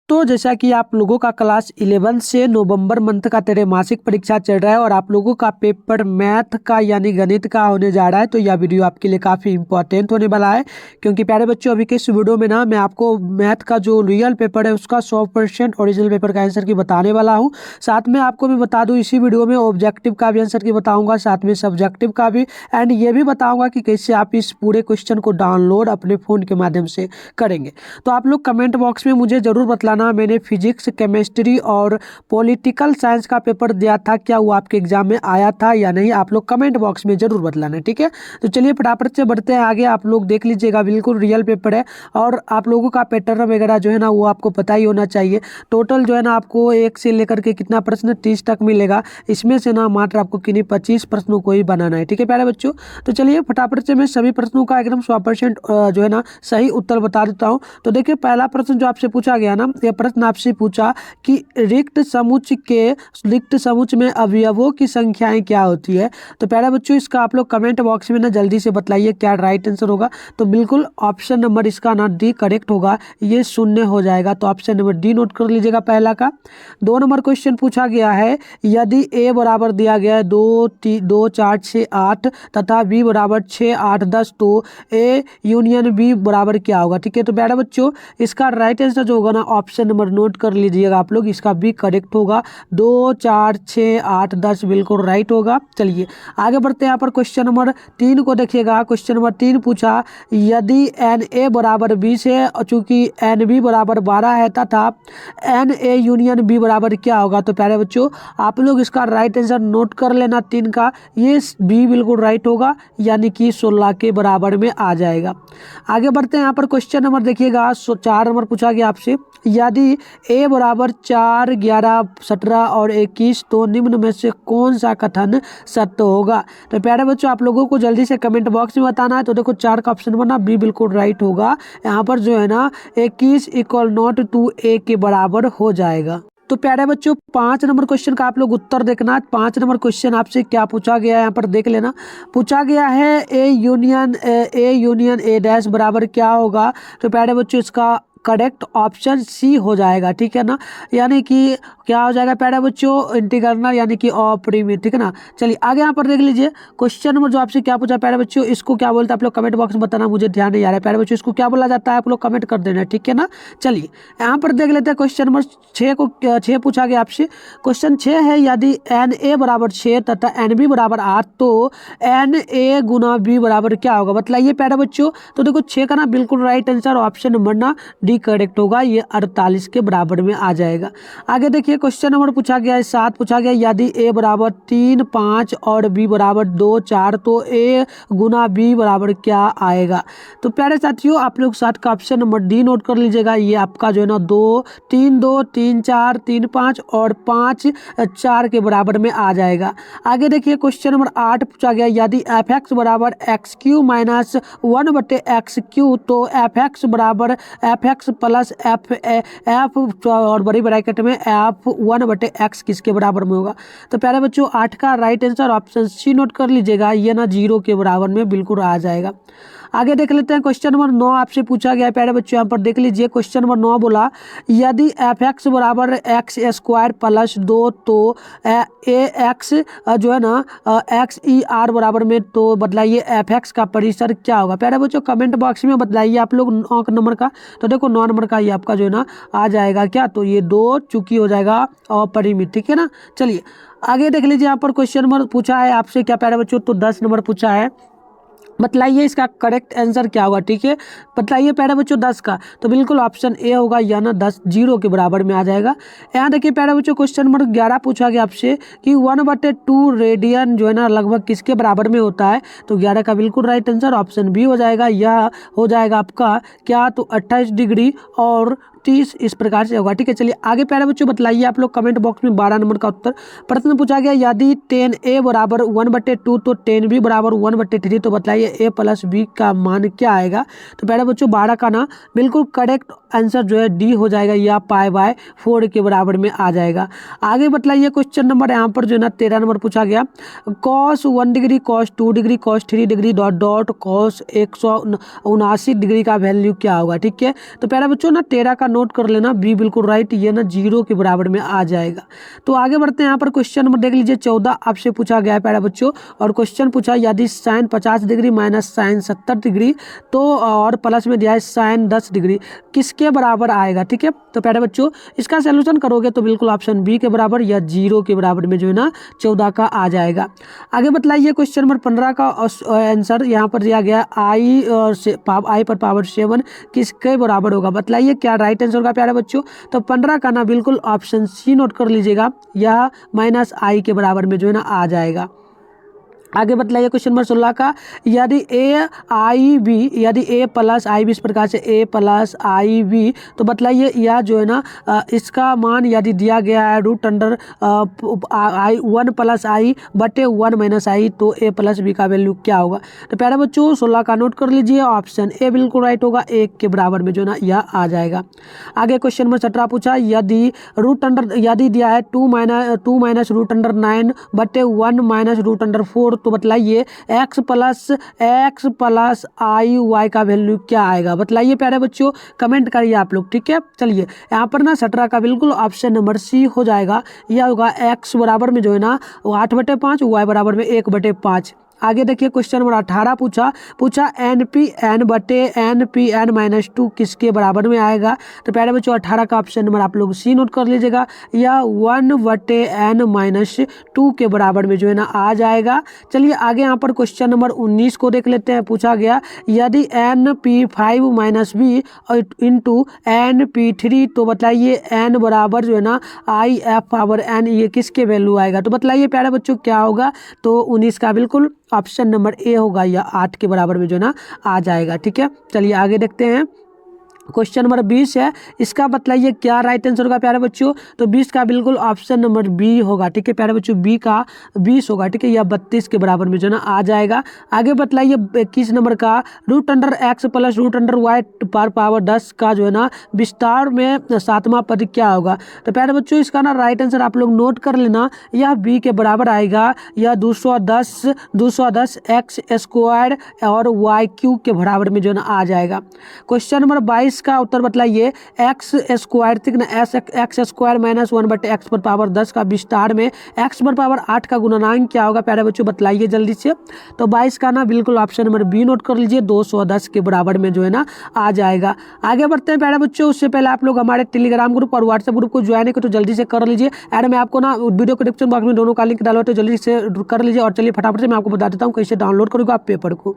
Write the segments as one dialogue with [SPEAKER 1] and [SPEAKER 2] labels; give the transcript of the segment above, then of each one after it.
[SPEAKER 1] तो जैसा कि आप लोगों का क्लास 11 से नवंबर मंथ का त्रैमासिक परीक्षा चल रहा है और आप लोगों का पेपर मैथ का यानी गणित का होने जा रहा है, तो यह वीडियो आपके लिए काफ़ी इंपॉर्टेंट होने वाला है। क्योंकि प्यारे बच्चों, अभी के इस वीडियो में ना मैं आपको मैथ का जो रियल पेपर है उसका 100% ओरिजिनल पेपर का आंसर की बताने वाला हूँ। साथ में आपको मैं बता दूँ, इसी वीडियो में ऑब्जेक्टिव का भी आंसर की बताऊँगा, साथ में सब्जेक्टिव का भी, एंड ये भी बताऊँगा कि कैसे आप इस पूरे क्वेश्चन को डाउनलोड अपने फ़ोन के माध्यम से करेंगे। तो आप लोग कमेंट बॉक्स में मुझे ज़रूर बतलाना, मैंने फिजिक्स, केमिस्ट्री और पॉलिटिकल साइंस का पेपर दिया था, क्या वो आपके एग्जाम में आया था या नहीं, आप लोग कमेंट बॉक्स में ज़रूर बतलाना, ठीक है। तो चलिए फटाफट से बढ़ते हैं आगे। आप लोग देख लीजिएगा, बिल्कुल रियल पेपर है और आप लोगों का पैटर्न वगैरह जो है ना वो आपको पता ही होना चाहिए। टोटल जो है ना आपको 1 से लेकर के कितना प्रश्न 30 तक मिलेगा, इसमें से ना मात्र आपको किन्हीं 25 प्रश्नों को ही बनाना है, ठीक है प्यारे बच्चों। तो चलिए फटाफट से मैं सभी प्रश्नों का एकदम 100% जो है ना सही उत्तर बता देता हूँ। तो देखिए, पहला प्रश्न जो आपसे पूछा गया ना, यह प्रश्न आपसे पूछा कि रिक्त समुच्च में अवयवों की संख्याएं क्या होती है। तो प्यारे बच्चों, इसका आप लोग कमेंट बॉक्स में ना जल्दी से बतलाइए क्या राइट आंसर होगा। तो बिल्कुल ऑप्शन नंबर इसका ना डी करेक्ट होगा, ये 0 हो जाएगा। तो ऑप्शन नंबर डी नोट कर लीजिएगा पहला का। 2 नंबर क्वेश्चन पूछा गया है, यदि ए बराबर दिया गया है 2 4 6 8 तथा बी बराबर 6 8 10, तो ए यूनियन बी बराबर क्या होगा, ठीक है। तो प्यारे बच्चों, इसका राइट आंसर जो होगा ना ऑप्शन नंबर नोट कर लीजिएगा आप लोग, इसका बी करेक्ट होगा। 2 4 6 8 10 बिल्कुल राइट होगा। चलिए आगे बढ़ते हैं। यहाँ पर क्वेश्चन नंबर 3 को देखिएगा। क्वेश्चन नंबर 3 पूछा, यदि एन ए बराबर 20 है, चूंकि एन बी बराबर 12 है तथा एन ए यूनियन बी बराबर क्या होगा। तो प्यारे बच्चों, आप लोग इसका राइट आंसर नोट कर लेना 3 का, ये बी बिल्कुल राइट होगा, यानी कि 16 के बराबर में आ जाएगा। आगे बढ़ते हैं। यहाँ पर क्वेश्चन नंबर देखिएगा 4 नंबर पूछा गया आपसे, यदि ए बराबर 4 11 17 और 21, तो निम्न में से कौन सा कथन सत्य होगा। तो प्यारे बच्चों, आप लोगों को जल्दी से कमेंट बॉक्स में बताना है। तो देखो 4 का ऑप्शन नंबर ना बी बिल्कुल राइट होगा। यहाँ पर जो है ना 21 इक्वल नॉट टू ए के बराबर हो जाएगा। तो प्यारे बच्चों, 5 नंबर क्वेश्चन का आप लोग उत्तर देखना। 5 नंबर क्वेश्चन आपसे क्या पूछा गया है, यहाँ पर देख लेना। पूछा गया है ए यूनियन ए डैश बराबर क्या होगा। तो प्यारे बच्चों, इसका करेक्ट ऑप्शन सी हो जाएगा, ठीक है ना। यानी कि क्या हो जाएगा प्यारे बच्चों, इंटीग्रल यानी कि अपरिमित, ठीक है ना। चलिए आगे यहाँ पर देख लीजिए। क्वेश्चन नंबर जो आपसे क्या पूछा प्यारे बच्चों, इसको क्या बोलते हैं आप लोग कमेंट बॉक्स में बताना, मुझे ध्यान नहीं आ रहा है प्यारे बच्चों, इसको क्या बोला जाता है आप लोग कमेंट कर देना, ठीक है ना। चलिए यहाँ पर देख लेते हैं। क्वेश्चन नंबर 6 पूछा गया आपसे। क्वेश्चन 6 है, यदि एन ए बराबर 6 तथा एन बी बराबर 8, तो एन ए गुना बी बराबर क्या होगा, बताइए प्यारे बच्चों। तो देखो 6 का ना बिल्कुल राइट आंसर ऑप्शन नंबर ना डी करेक्ट होगा, ये 48 के बराबर में आ जाएगा। आगे देखिए, क्वेश्चन नंबर पूछा गया है 7 पूछा गया, यदि ए बराबर 3 5 और बी बराबर 2 4, तो ए गुना बी बराबर क्या आएगा। तो प्यारे साथियों, आप लोग 7 का ऑप्शन नंबर डी नोट कर लीजिएगा। ये आपका जो है ना 2 3 2 3 4 3 5 और 5 4 के बराबर में आ जाएगा। आगे देखिए, क्वेश्चन नंबर 8 पूछा गया, यदि एफ एक्स बराबर एक्स क्यू माइनस 1/x3, तो एफ एक्स बराबर एफ एक्स प्लस एफ और बड़ी ब्रैकेट में एफ 1/x किसके बराबर में होगा। तो प्यारे बच्चों, 8 का right answer option C note कर लीजिएगा, ये ना 0 के बराबर में बिल्कुल आ जाएगा। आगे देख लेते हैं। क्वेश्चन नंबर 9 आपसे पूछा गया है प्यारे बच्चों, यहाँ पर देख लीजिए। क्वेश्चन नंबर 9 बोला, यदि एफ एक्स बराबर एक्स स्क्वायर प्लस 2, तो ए एक्स जो है ना एक्स ई आर बराबर में, तो बतलाइए एफ एक्स का परिसर क्या होगा। प्यारे बच्चों, कमेंट बॉक्स में बतलाइए आप लोग 9 नंबर का। तो देखो 9 नंबर का ये आपका जो है ना आ जाएगा क्या, तो ये 2 चूंकि हो जाएगा अपरिमित, ठीक है ना। चलिए आगे देख लीजिए। यहाँ पर क्वेश्चन नंबर पूछा है आपसे क्या प्यारे बच्चों, तो 10 नंबर पूछा है, बतलाइए इसका करेक्ट आंसर क्या होगा, ठीक है। बतलाइए प्यारे बच्चों 10 का। तो बिल्कुल ऑप्शन ए होगा, या ना 10 0 के बराबर में आ जाएगा। यहाँ देखिए प्यारे बच्चों, क्वेश्चन नंबर 11 पूछा गया आपसे कि 1/2 रेडियन जो है ना लगभग किसके बराबर में होता है। तो 11 का बिल्कुल राइट आंसर ऑप्शन बी हो जाएगा, यह हो जाएगा आपका क्या, तो 28 डिग्री और 30 इस प्रकार से होगा, ठीक है। चलिए आगे प्यारे बच्चों बतलाइए आप लोग कमेंट बॉक्स में 12 नंबर का उत्तर। प्रश्न पूछा गया, यदि 10a बराबर 1/2, तो 10b बराबर 1/3, तो बताइए a प्लस बी का मान क्या आएगा। तो प्यारे बच्चों 12 का ना बिल्कुल करेक्ट आंसर जो है डी हो जाएगा, या π/4 के बराबर में आ जाएगा। आगे बतलाइए क्वेश्चन नंबर यहाँ पर जो है ना 13 नंबर पूछा गया, cos 1 degree cos 2 degree cos 3 degree dot cos 179 degree का वैल्यू क्या होगा, ठीक है। तो प्यारे बच्चों ना 13 का नोट कर लेना, बी बिल्कुल राइट, ये ना 0 के बराबर में आ जाएगा। तो आगे बढ़ते हैं, यहाँ पर क्वेश्चन नंबर देख लीजिए 14 आपसे पूछा गया है प्यारे बच्चों, और क्वेश्चन पूछा यदि sine 50 degree minus sine 70 degree तो और प्लस में दिया है साइन 10 डिग्री किसके बराबर आएगा। ठीक है, तो प्यारे बच्चों इसका सोल्यूशन करोगे तो बिल्कुल ऑप्शन बी के बराबर या 0 के बराबर में जो है ना 14 का आ जाएगा। आगे बतलाइए क्वेश्चन नंबर 15 का आंसर यहाँ पर दिया गया आई पर पावर 7 किसके बराबर होगा, बतलाइए क्या राइट आंसर होगा प्यारे बच्चों। तो 15 का ना बिल्कुल ऑप्शन सी नोट कर लीजिएगा, यह माइनस आई के बराबर में जो है ना आ जाएगा। आगे बतलाइए क्वेश्चन नंबर 16 का यदि ए प्लस आई बी इस प्रकार से ए प्लस आई बी, तो बतलाइए यह जो है ना इसका मान यदि दिया गया है रूट अंडर आई 1 प्लस आई बटे 1 माइनस आई, तो ए प्लस बी का वैल्यू क्या होगा। तो प्यारे बच्चों 16 का नोट कर लीजिए, ऑप्शन ए बिल्कुल राइट होगा, 1 के बराबर में जो ना यह आ जाएगा। आगे क्वेश्चन नंबर 17 पूछा यदि दिया है 2 माइनस रूट अंडर 9 बटे 1 माइनस रूट अंडर 4, तो बतलाइए x प्लस आई वाई का वैल्यू क्या आएगा, बतलाइए प्यारे बच्चों, कमेंट करिए आप लोग। ठीक है, चलिए यहाँ पर ना 17 का बिल्कुल ऑप्शन नंबर सी हो जाएगा, यह होगा x बराबर में जो है ना 8/5, y बराबर में 1/5। आगे देखिए क्वेश्चन नंबर 18 पूछा एन माइनस 2 किसके बराबर में आएगा। तो प्यारे बच्चों 18 का ऑप्शन नंबर आप लोग सी नोट कर लीजिएगा, या 1/n माइनस 2 के बराबर में जो है ना आ जाएगा। चलिए आगे यहाँ पर क्वेश्चन नंबर 19 को देख लेते हैं। पूछा गया यदि NP5 minus B into NP3, तो बताइए n बराबर जो है ना IF/n ये किसके वैल्यू आएगा। तो बताइए प्यारे बच्चों क्या होगा। तो 19 का बिल्कुल ऑप्शन नंबर ए होगा, या 8 के बराबर में जो ना आ जाएगा। ठीक है, चलिए आगे देखते हैं। क्वेश्चन नंबर 20 है, इसका बतलाइए क्या राइट आंसर होगा प्यारे बच्चों। तो 20 का बिल्कुल ऑप्शन नंबर बी होगा। ठीक है प्यारे बच्चों, बी का 20 होगा। ठीक है, यह 32 के बराबर में जो ना आ जाएगा। आगे बतलाइए 21 नंबर का root under x plus root under y पर पावर 10 का जो है ना विस्तार में 7वां पद क्या होगा। तो प्यारे बच्चों इसका ना राइट आंसर आप लोग नोट कर लेना, यह बी के बराबर आएगा, यह 210 एक्स स्क्वायर और वाई क्यूब के बराबर में जो ना आ जाएगा। क्वेश्चन नंबर 22 का उत्तर बतलाइए x square x square minus 1/x पर पावर 10 का विस्तार में x पर पावर 8 का गुणनांक क्या होगा प्यारे बच्चों, बतलाइए जल्दी से। तो 22 का ना बिल्कुल ऑप्शन नंबर बी नोट कर लीजिए, 210 के बराबर में जो है ना आ जाएगा। आगे बढ़ते हैं प्यारे बच्चों, उससे पहले आप लोग हमारे टेलीग्राम ग्रुप और व्हाट्सएप ग्रुप को ज्वाइन है तो जल्दी से कर लीजिए। एंड मैं आपको ना वीडियो के डिस्क्रिप्शन बॉक्स में दोनों का लिंक डालो, तो जल्दी से कर लीजिए। और चलिए फटाफट से मैं आपको बता देता हूँ कैसे डाउनलोड करोगे आप पेपर को।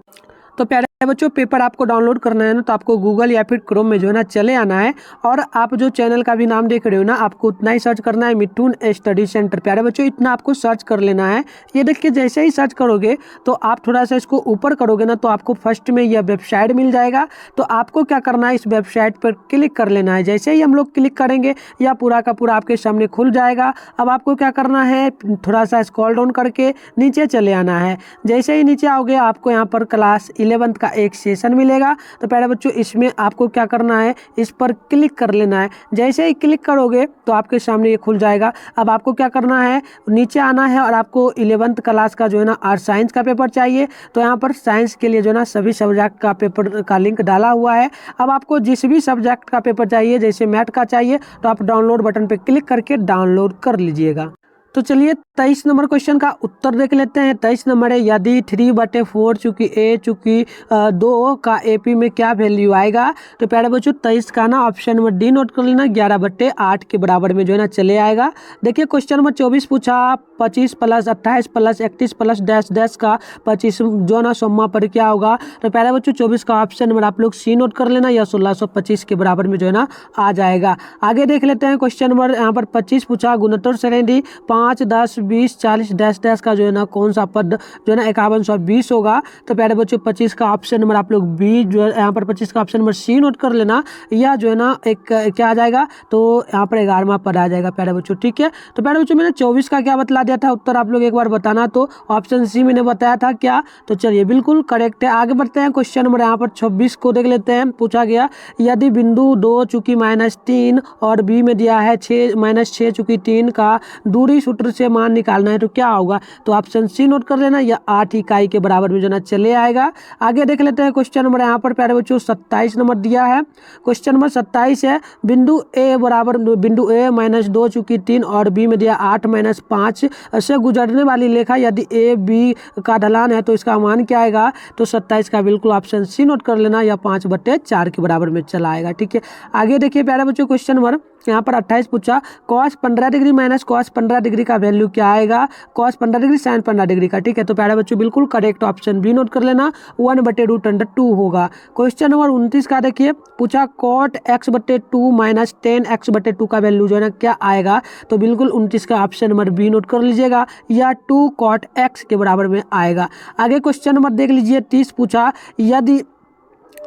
[SPEAKER 1] तो प्यारे बच्चों पेपर आपको डाउनलोड करना है ना, तो आपको गूगल या फिर क्रोम में जो है ना चले आना है, और आप जो चैनल का भी नाम देख रहे हो ना आपको उतना ही सर्च करना है, मिथुन स्टडी सेंटर। प्यारे बच्चों इतना आपको सर्च कर लेना है। ये देखिए जैसे ही सर्च करोगे तो आप थोड़ा सा इसको ऊपर करोगे ना, तो आपको फर्स्ट में यह वेबसाइट मिल जाएगा। तो आपको क्या करना है, इस वेबसाइट पर क्लिक कर लेना है। जैसे ही हम लोग क्लिक करेंगे यह पूरा का पूरा आपके सामने खुल जाएगा। अब आपको क्या करना है, थोड़ा सा स्क्रॉल डाउन करके नीचे चले आना है। जैसे ही नीचे आओगे आपको यहाँ पर क्लास 11 का एक सेशन मिलेगा। तो प्यारे बच्चों इसमें आपको क्या करना है, इस पर क्लिक कर लेना है। जैसे ही क्लिक करोगे तो आपके सामने ये खुल जाएगा। अब आपको क्या करना है, नीचे आना है, और आपको 11th क्लास का जो है ना आर्ट साइंस का पेपर चाहिए। तो यहाँ पर साइंस के लिए जो है ना सभी सब्जेक्ट का पेपर का लिंक डाला हुआ है। अब आपको जिस भी सब्जेक्ट का पेपर चाहिए, जैसे मैथ का चाहिए, तो आप डाउनलोड बटन पर क्लिक करके डाउनलोड कर लीजिएगा। तो चलिए 23 नंबर क्वेश्चन का उत्तर देख लेते हैं। 23 नंबर है यदि 3/4 चूंकि 2 का AP में क्या वैल्यू आएगा। तो प्यारे बच्चों 23 का ना ऑप्शन नंबर डी नोट कर लेना, 11/8 के बराबर में जो है ना चले आएगा। देखिए क्वेश्चन नंबर 24 पूछा 25 plus 28 plus 31 plus dash dash का 25 जो ना 100वां पद क्या होगा। तो प्यारे बच्चों 24 का ऑप्शन नंबर आप लोग सी नोट कर लेना, या 1625 के बराबर में जो है ना आ जाएगा। आगे देख लेते हैं क्वेश्चन नंबर यहाँ पर 25 पूछा गुणोत्तर श्रेणी 5, 10, 20, 40 डैश डैश का जो है ना कौन सा पद जो है ना 5120 होगा। तो प्यारे बच्चों 25 का ऑप्शन नंबर आप लोग बी जो है यहाँ पर 25 का ऑप्शन नंबर सी नोट कर लेना, या जो है ना एक क्या आ जाएगा, तो यहाँ पर 11वां पद आ जाएगा प्यारे बच्चों। ठीक है, तो प्यारे बच्चों मैंने 24 का क्या बतला दिया था उत्तर, आप लोग एक बार बताना। तो ऑप्शन सी मैंने बताया था क्या, तो चलिए बिल्कुल करेक्ट है। आगे बढ़ते हैं क्वेश्चन नंबर यहाँ पर 26 को देख लेते हैं। पूछा गया यदि बिंदु 2 चूंकि -3 और बी में दिया है 6 -6 चूंकि 3 का दूरी सूत्र से मान निकालना है तो क्या होगा, तो ऑप्शन सी नोट कर लेना, या 8 इकाई के बराबर में जो ना चले आएगा। आगे देख लेते हैं क्वेश्चन नंबर यहाँ पर प्यारे बच्चों 27 नंबर दिया है। क्वेश्चन नंबर 27 है, बिंदु ए बराबर बिंदु ए -2 चूंकि 3 और बी में दिया 8 - 5 से गुजरने वाली रेखा यदि ए बी का ढलान है तो इसका मान क्या आएगा, तो 27 का बिल्कुल ऑप्शन सी नोट कर लेना, या 5/4 के बराबर में चला आएगा। ठीक है, आगे देखिए प्यारे बच्चों क्वेश्चन नंबर यहाँ पर 28 पूछा, cos 15 degree minus cos 15 degree का वैल्यू क्या आएगा, cos 15 डिग्री sin 15 डिग्री का। ठीक है, तो प्यारे बच्चों बिल्कुल करेक्ट ऑप्शन बी नोट कर लेना, 1/√2 होगा। क्वेश्चन नंबर 29 का देखिए पूछा, cot x/2 minus tan x/2 का वैल्यू जो है ना क्या आएगा, तो बिल्कुल 29 का ऑप्शन नंबर बी नोट कर लीजिएगा, या 2 cot x के बराबर में आएगा। आगे क्वेश्चन नंबर देख लीजिए 30 पूछा, यदि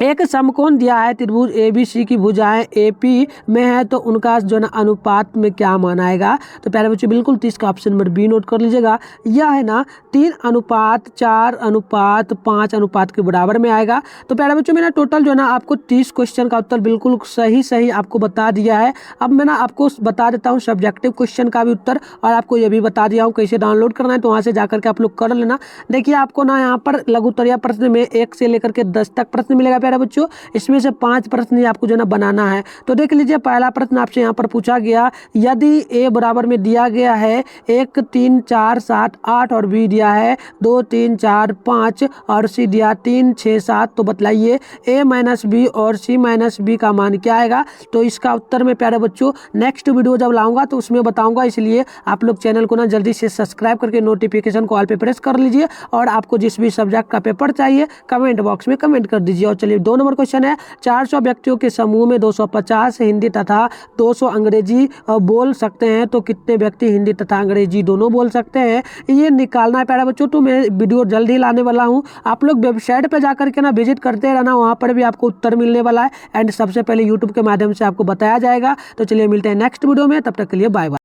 [SPEAKER 1] एक समकोण दिया है, त्रिभुज ABC की भुजाएं AP में है तो उनका जो ना अनुपात में क्या मान आएगा, तो प्यारे बच्चों बिल्कुल 30 का ऑप्शन नंबर बी नोट कर लीजिएगा, यह है ना 3:4:5 के बराबर में आएगा। तो प्यारे बच्चों मैंने टोटल जो है ना आपको 30 क्वेश्चन का उत्तर बिल्कुल सही आपको बता दिया है। अब मैं ना आपको बता देता हूँ सब्जेक्टिव क्वेश्चन का भी उत्तर, और आपको ये भी बता दिया हूँ कैसे डाउनलोड करना है, तो वहाँ से जाकर के आप लोग कर लेना। देखिए आपको ना यहाँ पर लघुत्तरीय प्रश्न में 1 से लेकर के 10 तक प्रश्न मिलेगा प्यारे बच्चों, इसमें से 5 प्रश्न ही आपको जो ना बनाना है। तो देख लीजिए पहला प्रश्न आपसे यहाँ पर पूछा गया, यदि ए बराबर में दिया गया है 1 3 4 7 8 और बी दिया है 2 3 4 5 और सी दिया 3 6 7, तो बतलाइए ए माइनस बी और सी माइनस बी का मान क्या आएगा। तो इसका उत्तर में प्यारे बच्चों नेक्स्ट वीडियो जब लाऊंगा तो उसमें बताऊंगा, इसलिए आप लोग चैनल को ना जल्दी से सब्सक्राइब करके नोटिफिकेशन को ऑल पे प्रेस कर लीजिए, और आपको जिस भी सब्जेक्ट का पेपर चाहिए कमेंट बॉक्स में कमेंट कर दीजिए। और चलिए 2 नंबर क्वेश्चन है, 400 व्यक्तियों के समूह में 250 हिंदी तथा 200 अंग्रेजी बोल सकते हैं, तो कितने व्यक्ति हिंदी तथा अंग्रेजी दोनों बोल सकते हैं, ये निकालना है प्यारे बच्चों। तो मैं वीडियो जल्द ही लाने वाला हूँ, आप लोग वेबसाइट पर जाकर के ना विजिट करते रहना, वहाँ पर भी आपको उत्तर मिलने वाला है, एंड सबसे पहले यूट्यूब के माध्यम से आपको बताया जाएगा। तो चलिए मिलते हैं नेक्स्ट वीडियो में, तब तक के लिए बाय बाय।